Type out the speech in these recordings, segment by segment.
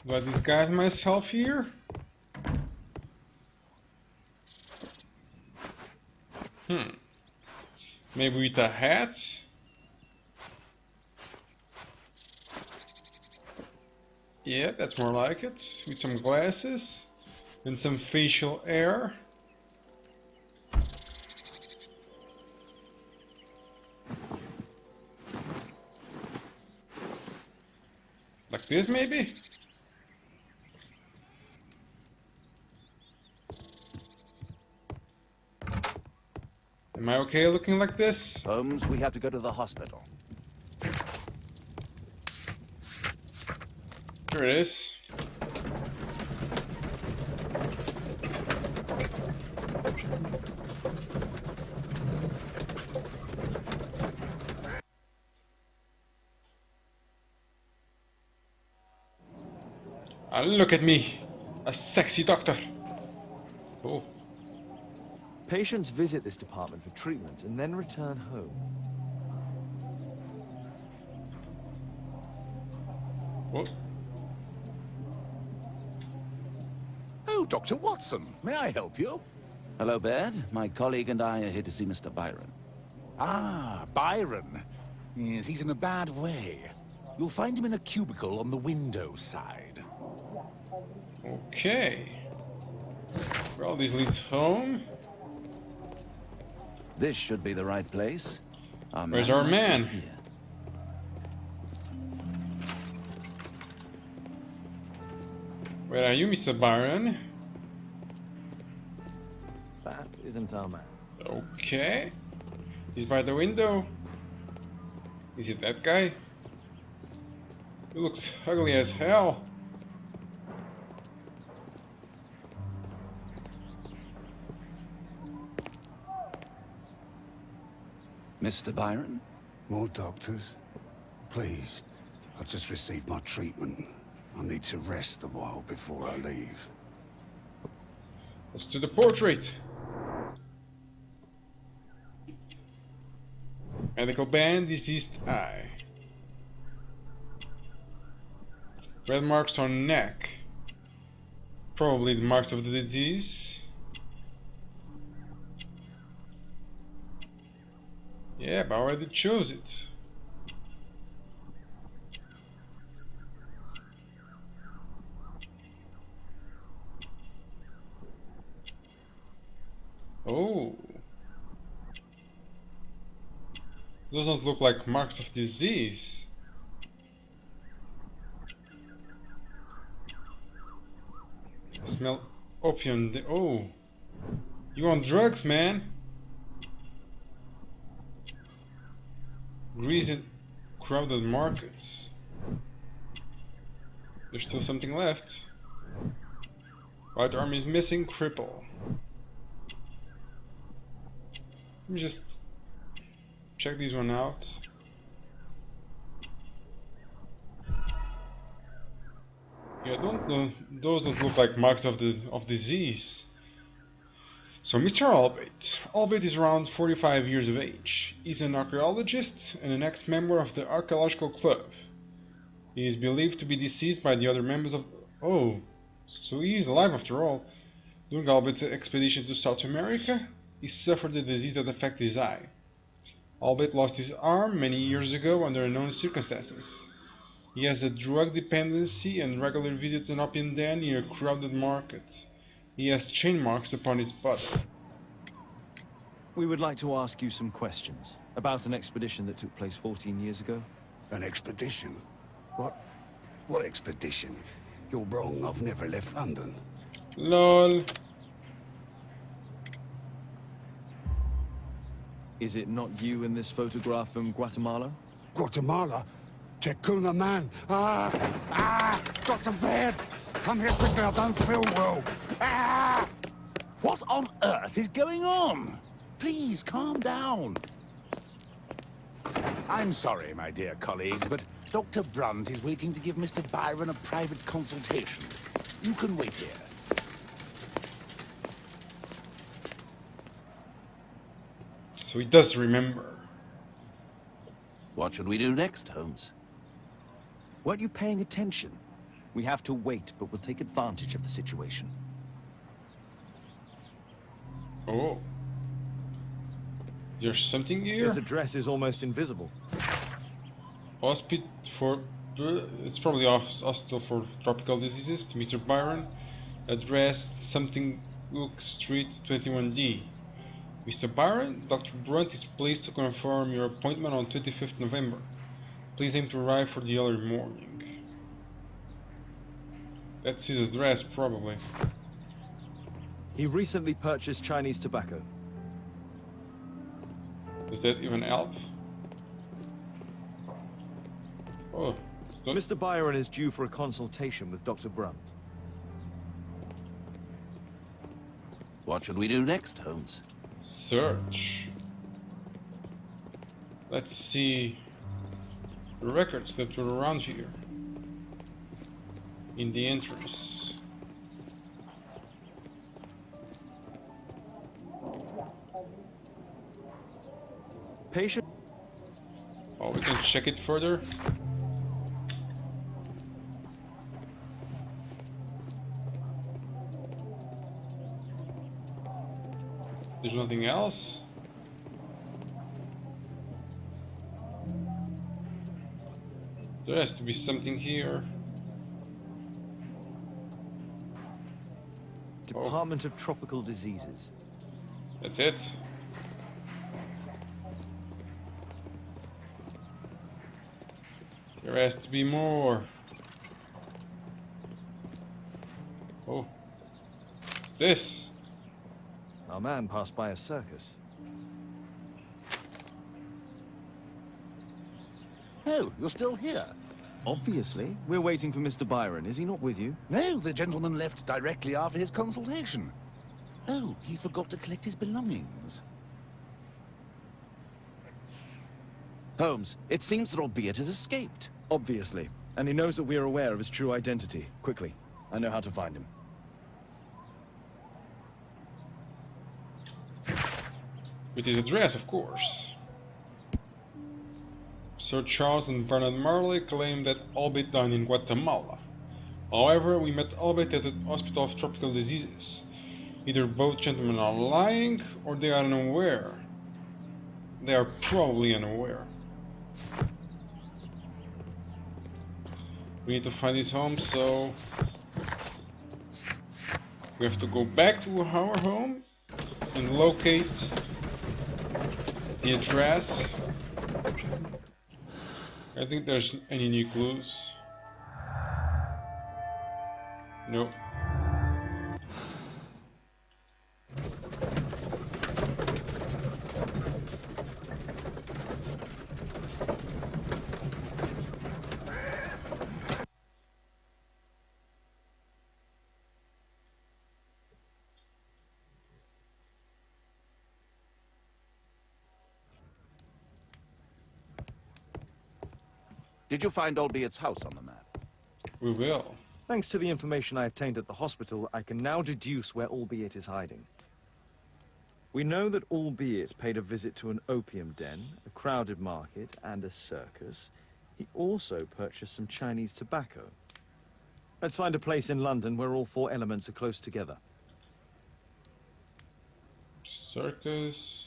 Do I disguise myself here? Maybe with a hat? Yeah, that's more like it. With some glasses and some facial hair. Like this, maybe? Am I okay looking like this? Holmes, we have to go to the hospital. Here it is. Ah, look at me, a sexy doctor. Oh, Patients visit this department for treatment and then return home. what? Oh, Dr. Watson, may I help you? Hello, Baird. My colleague and I are here to see Mr. Byron. Ah, Byron. Yes, he's in a bad way. You'll find him in a cubicle on the window side. Okay. Well, this leads home. This should be the right place. Where's our might be man? here. Where are you, Mr. Byron? That isn't our man. Okay. He's by the window. Is it that guy? He looks ugly as hell. Mr. Byron? More doctors? Please. I've just received my treatment. I need to rest a while before I leave. Let's do the portrait. Medical band, diseased eye. Red marks on neck. Probably the marks of the disease. Yeah, but I already chose it. Oh. Doesn't look like marks of disease. Smell opium. Oh. You on drugs, man? Recent crowded markets. There's still something left. Right arm is missing, cripple. Let me just check this one out. Yeah, those don't look like marks of disease. So Mr. ALBEIT. ALBEIT is around 45 years of age. He's an archaeologist and an ex-member of the Archaeological Club. He is believed to be deceased by the other members of... Oh, so he is alive after all. During ALBEIT's expedition to South America, he suffered a disease that affected his eye. ALBEIT lost his arm many years ago under unknown circumstances. He has a drug dependency and regularly visits an opium den near a crowded market. He has chain marks upon his body. We would like to ask you some questions about an expedition that took place 14 years ago. An expedition? What expedition? You're wrong, I've never left London. LOL. Is it not you in this photograph from Guatemala? Guatemala? Chacuna man! Dr. Baird! Come here quickly, I don't feel well! What on earth is going on? Please, calm down. I'm sorry, my dear colleagues, but Dr. Brunt is waiting to give Mr. Byron a private consultation. You can wait here. So he does remember. What should we do next, Holmes? Weren't you paying attention? We have to wait, but we'll take advantage of the situation. Oh. There's something here? This address is almost invisible. Hospital for... It's probably hospital for tropical diseases to Mr. Byron. Address something Oak Street 21D. Mr. Byron, Dr. Brunt is pleased to confirm your appointment on 25th November. Please aim to arrive for the early morning. That's his address, probably. He recently purchased Chinese tobacco. Does that even help? Oh, Mr. Byron is due for a consultation with Dr. Brunt. What should we do next, Holmes? Search. Let's see the records that were around here in the entries. Patient. Oh, we can check it further. There's nothing else. There has to be something here. Department of Tropical Diseases. That's it. There has to be more. Oh. What's this? Our man passed by a circus. Oh, you're still here? Obviously. We're waiting for Mr. Byron. Is he not with you? No, the gentleman left directly after his consultation. Oh, he forgot to collect his belongings. Holmes, it seems that ALBEIT has escaped. Obviously. And he knows that we are aware of his true identity. Quickly. I know how to find him. With his address, of course. Sir Charles and Bernard Marley claim that ALBEIT died in Guatemala. However, we met ALBEIT at the Hospital of Tropical Diseases. Either both gentlemen are lying, or they are unaware. They are probably unaware. We need to find his home, so... we have to go back to our home and locate the address. I think there's any new clues. Nope. Did you find ALBEIT's house on the map? We will. Thanks to the information I obtained at the hospital, I can now deduce where ALBEIT is hiding. We know that ALBEIT paid a visit to an opium den, a crowded market, and a circus. He also purchased some Chinese tobacco. Let's find a place in London where all four elements are close together. Circus.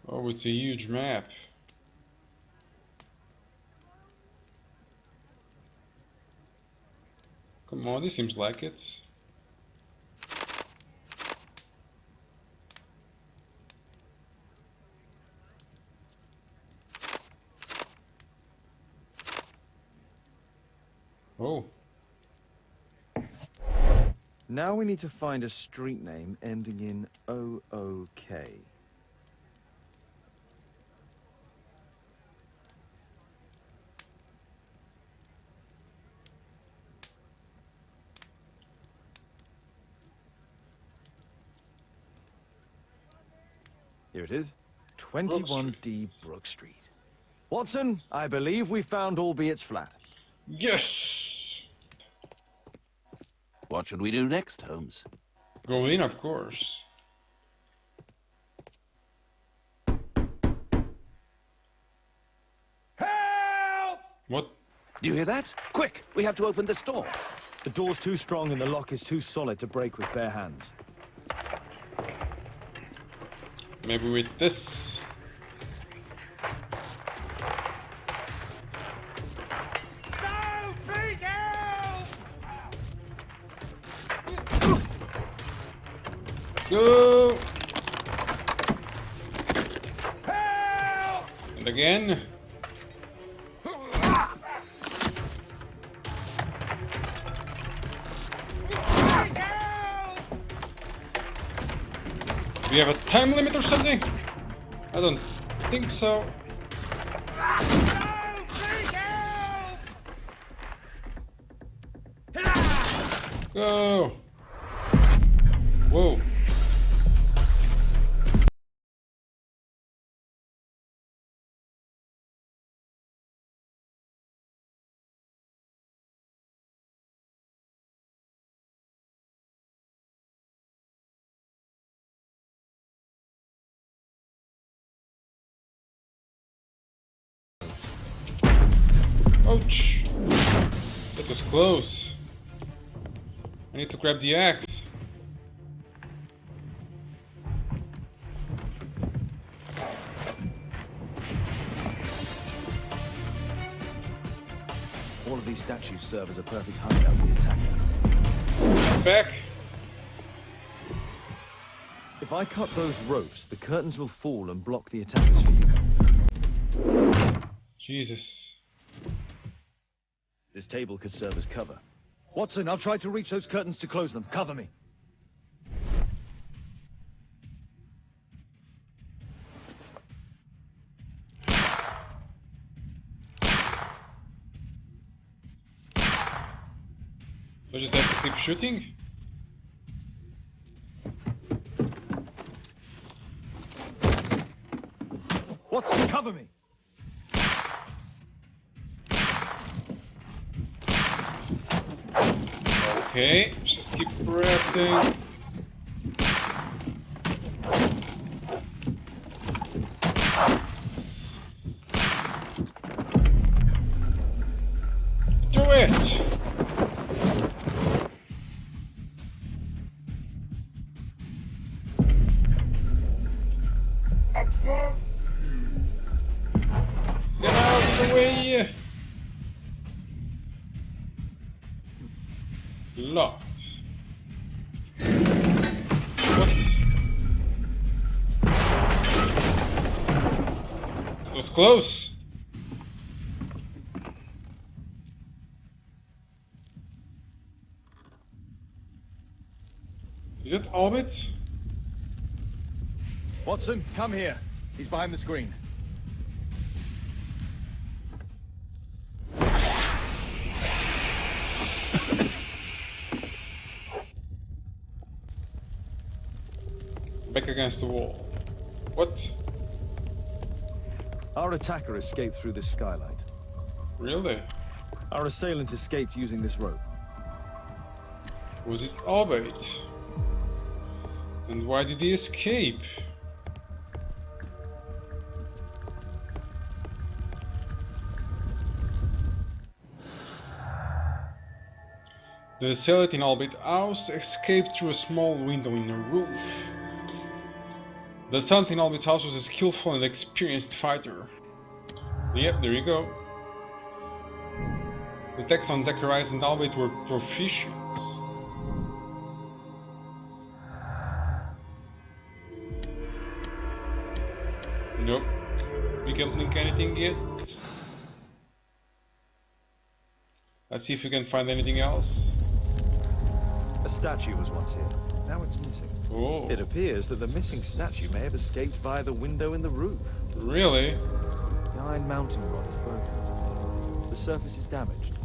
Oh, it's a huge map. Come on, this seems like it. Oh. Now we need to find a street name ending in OOK. Here it is. 21D Brook Street. Watson, I believe we found ALBEIT's flat. Yes! What should we do next, Holmes? Go in, of course. Hey! What? Do you hear that? Quick, we have to open this door. The door's too strong and the lock is too solid to break with bare hands. Maybe with this. No! Please help! Go! Help! And again. Please help! Do you have a time limit or something? I don't think so. No! Please help! Go! Whoa. Ouch! That was close. I need to grab the axe. All of these statues serve as a perfect hideout for the attacker. Back. If I cut those ropes, the curtains will fall and block the attacker's view. Jesus. This table could serve as cover. Watson, I'll try to reach those curtains to close them. Cover me. So I just have to keep shooting? Watson, cover me. Okay, just keep pressing. Do it! Get out of the way! Locked. What? It was close. Is it ALBEIT? Watson, come here. He's behind the screen. Back against the wall. What? Our attacker escaped through this skylight. Really? Our assailant escaped using this rope. Was it ALBEIT? And why did he escape? The assailant in ALBEIT house escaped through a small window in the roof. The assailant in ALBEIT house was a skillful and experienced fighter. Yep, there you go. The attacks on Zacharias and ALBEIT were proficient. Nope. We can't link anything yet. Let's see if we can find anything else. A statue was once here. Now it's missing. Oh, It appears that the missing statue may have escaped via the window in the roof. really? The iron mounting rod is broken. The surface is damaged.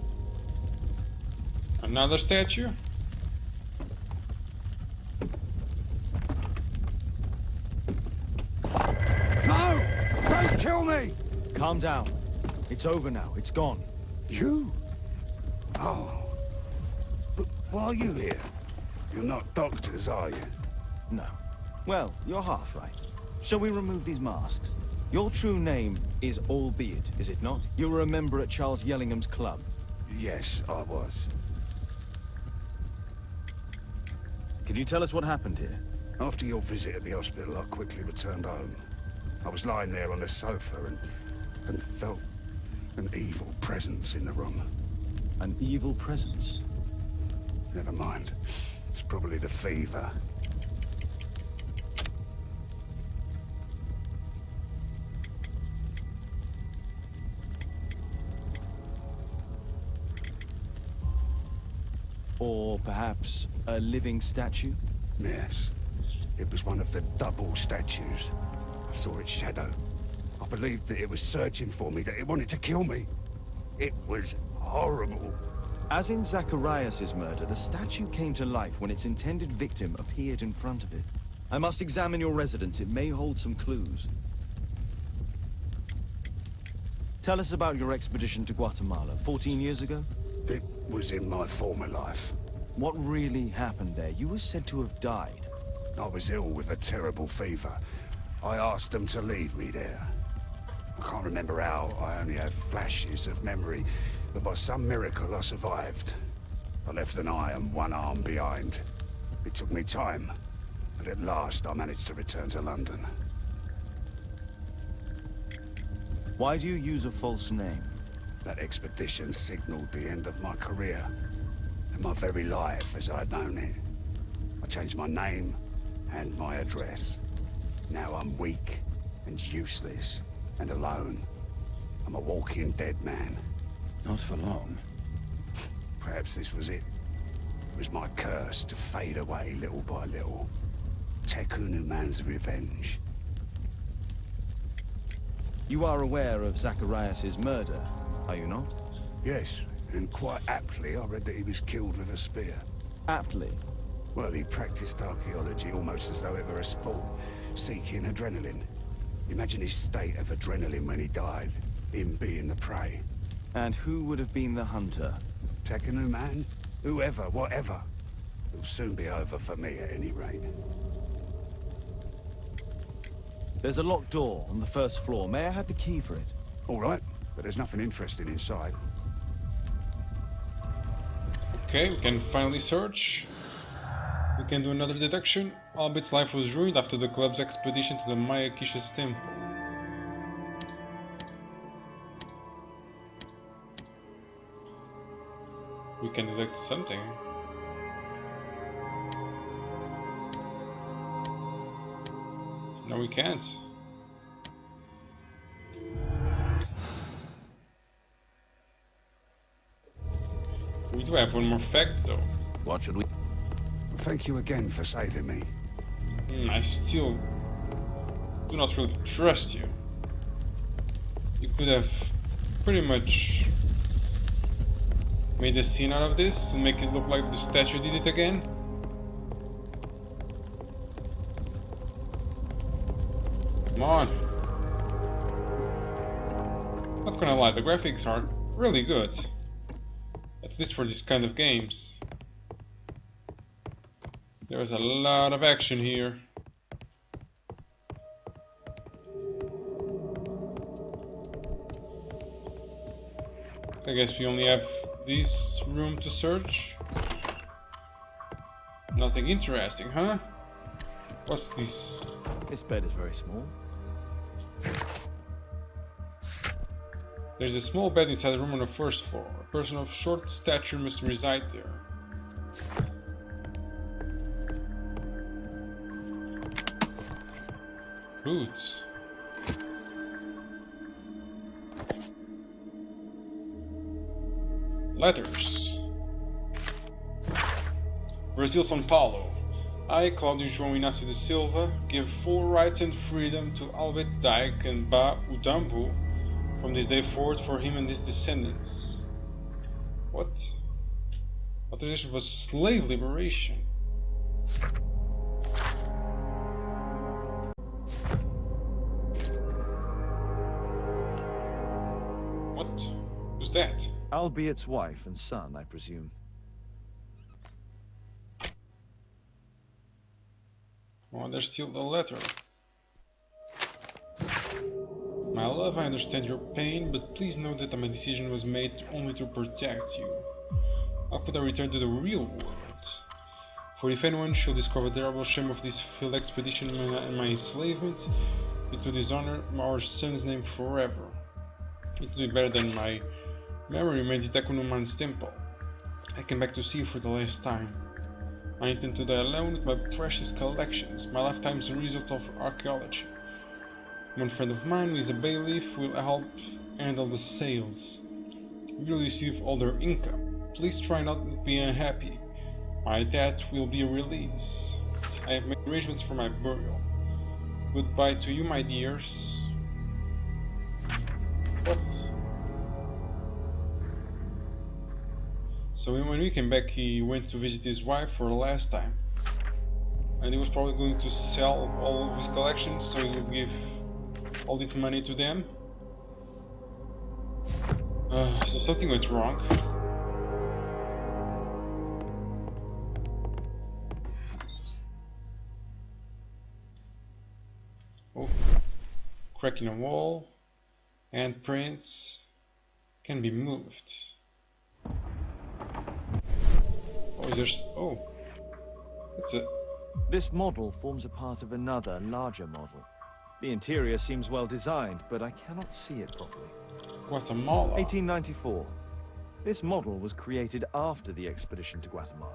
Another statue? No! Don't kill me! Calm down. It's over now. It's gone. You? Oh. But why are you here? You're not doctors, are you? No. Well, you're half right. Shall we remove these masks? Your true name is Albeit, is it not? You were a member at Charles Yellingham's club. Yes, I was. Can you tell us what happened here? After your visit at the hospital, I quickly returned home. I was lying there on the sofa and felt an evil presence in the room. An evil presence? Never mind. It's probably the fever. Or perhaps a living statue? Yes. It was one of the double statues. I saw its shadow. I believed that it was searching for me, that it wanted to kill me. It was horrible. As in Zacharias' murder, the statue came to life when its intended victim appeared in front of it. I must examine your residence. It may hold some clues. Tell us about your expedition to Guatemala 14 years ago. It was in my former life. What really happened there? You were said to have died. I was ill with a terrible fever. I asked them to leave me there. I can't remember how. I only have flashes of memory. But by some miracle, I survived. I left an eye and one arm behind. It took me time. But at last, I managed to return to London. Why do you use a false name? That expedition signaled the end of my career. And my very life as I'd known it. I changed my name and my address. Now I'm weak and useless and alone. I'm a walking dead man. Not for long. Perhaps this was it. It was my curse to fade away little by little. Tekunu man's revenge. You are aware of Zacharias' murder, are you not? Yes, and quite aptly I read that he was killed with a spear. Aptly. Well, he practiced archaeology almost as though it were a sport, seeking adrenaline. Imagine his state of adrenaline when he died, him being the prey. And who would have been the hunter? Tekunu man? Whoever, whatever. It'll soon be over for me at any rate. There's a locked door on the first floor. May I have the key for it? All right, but there's nothing interesting inside. Okay, we can finally search. We can do another deduction. Albeit's life was ruined after the club's expedition to the Maya Kisha's temple. We can deduct something. No, we can't. We do have one more fact though. What should we... Thank you again for saving me. I still do not really trust you. You could have pretty much made a scene out of this and make it look like the statue did it again. Come on. Not gonna lie, the graphics are really good. At least for this kind of games. There's a lot of action here. I guess we only have this room to search. Nothing interesting, huh? What's this? This bed is very small. There's a small bed inside the room on the first floor. A person of short stature must reside there. Boots. Letters. Brazil, São Paulo. I, Claudio João Inácio de Silva, give full rights and freedom to Albert Dijk and Ba Udambu from this day forward for him and his descendants. What? Authorization was slave liberation. What was that? Albeit's wife and son, I presume. Oh, there's still the letter. My love, I understand your pain, but please know that my decision was made only to protect you. How could I return to the real world? For if anyone should discover the terrible shame of this field expedition and my enslavement, it would dishonor our son's name forever. It would be better than my memory remains in Tekunuman's temple. I came back to see you for the last time. I intend to die alone with my precious collections, my lifetime's result of archaeology. One friend of mine, who is a bailiff, will help handle the sales. You will receive all their income. Please try not to be unhappy. My death will be a release. I have made arrangements for my burial. Goodbye to you, my dears. What? So when we came back, he went to visit his wife for the last time. And he was probably going to sell all of his collections, so he would give all this money to them. So something went wrong. Oh, crack in a wall, handprints can be moved. Oh, there's that's it. This model forms a part of another, larger model. The interior seems well designed, but I cannot see it properly. Guatemala. 1894. This model was created after the expedition to Guatemala.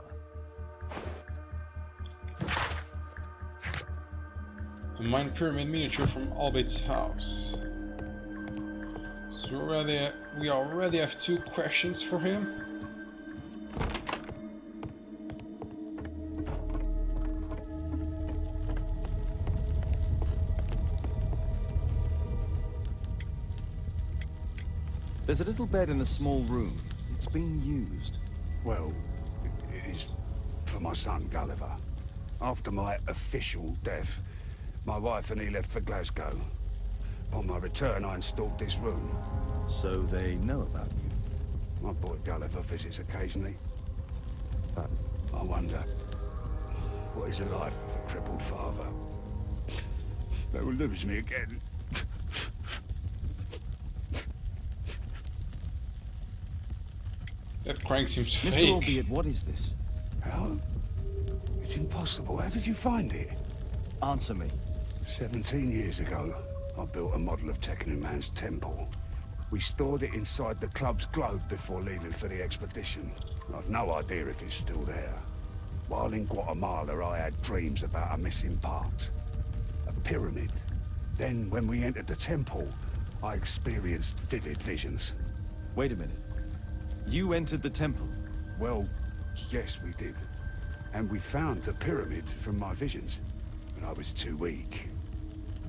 A mine pyramid miniature from ALBEIT's house. So we already have 2 questions for him. There's a little bed in the small room. It's being used. Well, it is for my son, Gulliver. After my official death, my wife and he left for Glasgow. Upon my return, I installed this room. So they know about you. My boy Gulliver visits occasionally. But I wonder, what is a life with a crippled father? They will lose me again. That crank seems Mr. fake. Albeit, what is this? How? It's impossible. How did you find it? Answer me. 17 years ago, I built a model of Tekunuman's temple. We stored it inside the club's globe before leaving for the expedition. I've no idea if it's still there. While in Guatemala, I had dreams about a missing part. A pyramid. Then, when we entered the temple, I experienced vivid visions. Wait a minute. You entered the temple? Well, yes, we did. And we found the pyramid from my visions. But I was too weak.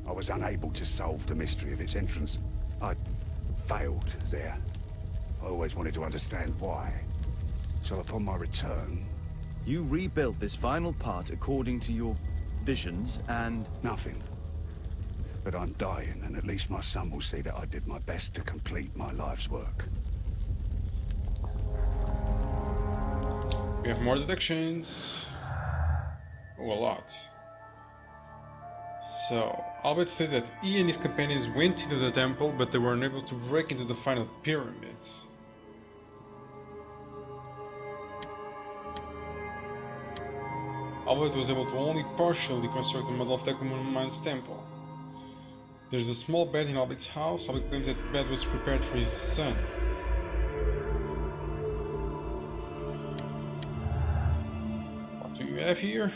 I was unable to solve the mystery of its entrance. I failed there. I always wanted to understand why. So upon my return... You rebuilt this final part according to your visions and... Nothing. But I'm dying, and at least my son will see that I did my best to complete my life's work. We have more deductions. Oh, a lot. So, Albert said that he and his companions went into the temple, but they were unable to break into the final pyramid. Albert was able to only partially construct the model of Tekunuman's temple. There's a small bed in Albert's house. Albert claims that the bed was prepared for his son. What do you have here?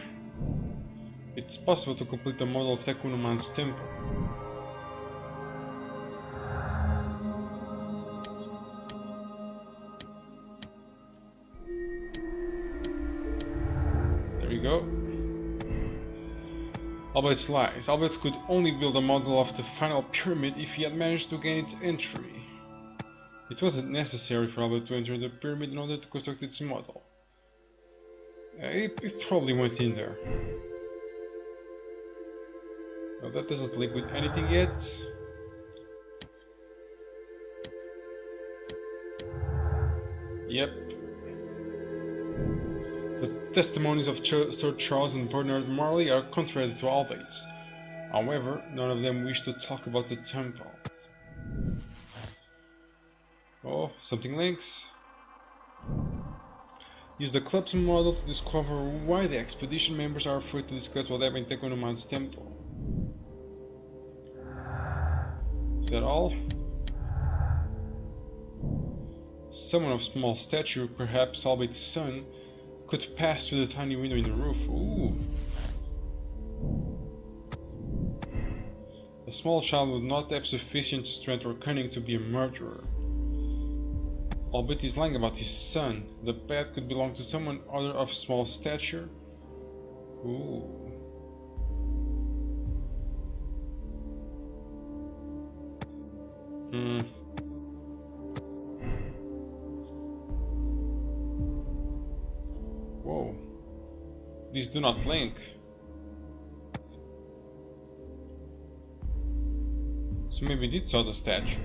It's possible to complete the model of Tekunuman's temple. There you go. Albert's lies. Albert could only build a model of the final pyramid if he had managed to gain its entry. It wasn't necessary for Albert to enter the pyramid in order to construct its model. He probably went in there. Well, that doesn't link with anything yet. Yep. The testimonies of Sir Charles and Bernard Marley are contrary to Albeit's. However, none of them wish to talk about the temple. Oh, something links. Use the club's model to discover why the expedition members are afraid to discuss what happened in Tekonoman's temple. Is that all? Someone of small stature, perhaps Albeit's son, could pass through the tiny window in the roof. Ooh. A small child would not have sufficient strength or cunning to be a murderer. Albeit he's lying about his son. The pet could belong to someone other of small stature. Ooh. Whoa. These do not link. So maybe we did saw the statue.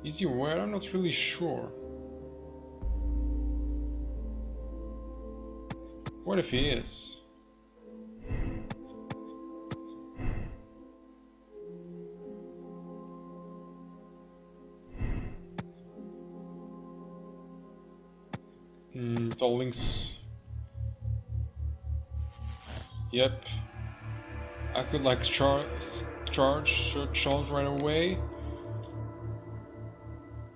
Is he aware? I'm not really sure. What if he is? It all links. Yep. I could like charge right away.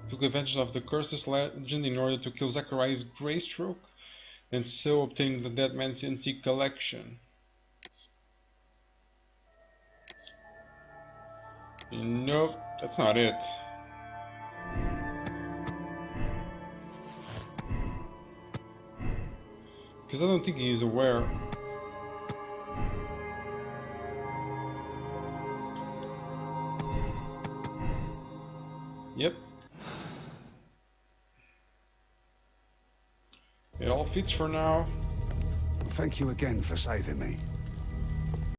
Took advantage of the curse's legend in order to kill Zachariah's Greystroke, and so obtaining the dead man's antique collection. Nope, that's not it. Because I don't think he is aware. Yep. It all fits for now. Thank you again for saving me.